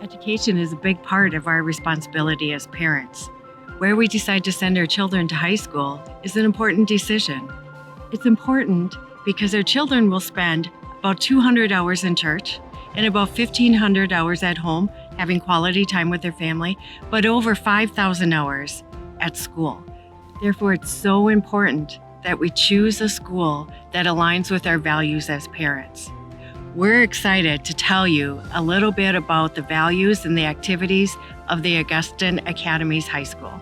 Education is a big part of our responsibility as parents. Where we decide to send our children to high school is an important decision. It's important because our children will spend about 200 hours in church and about 1,500 hours at home having quality time with their family, but over 5,000 hours at school. Therefore, it's so important that we choose a school that aligns with our values as parents. We're excited to tell you a little bit about the values and the activities of the Augustine Academy's high school.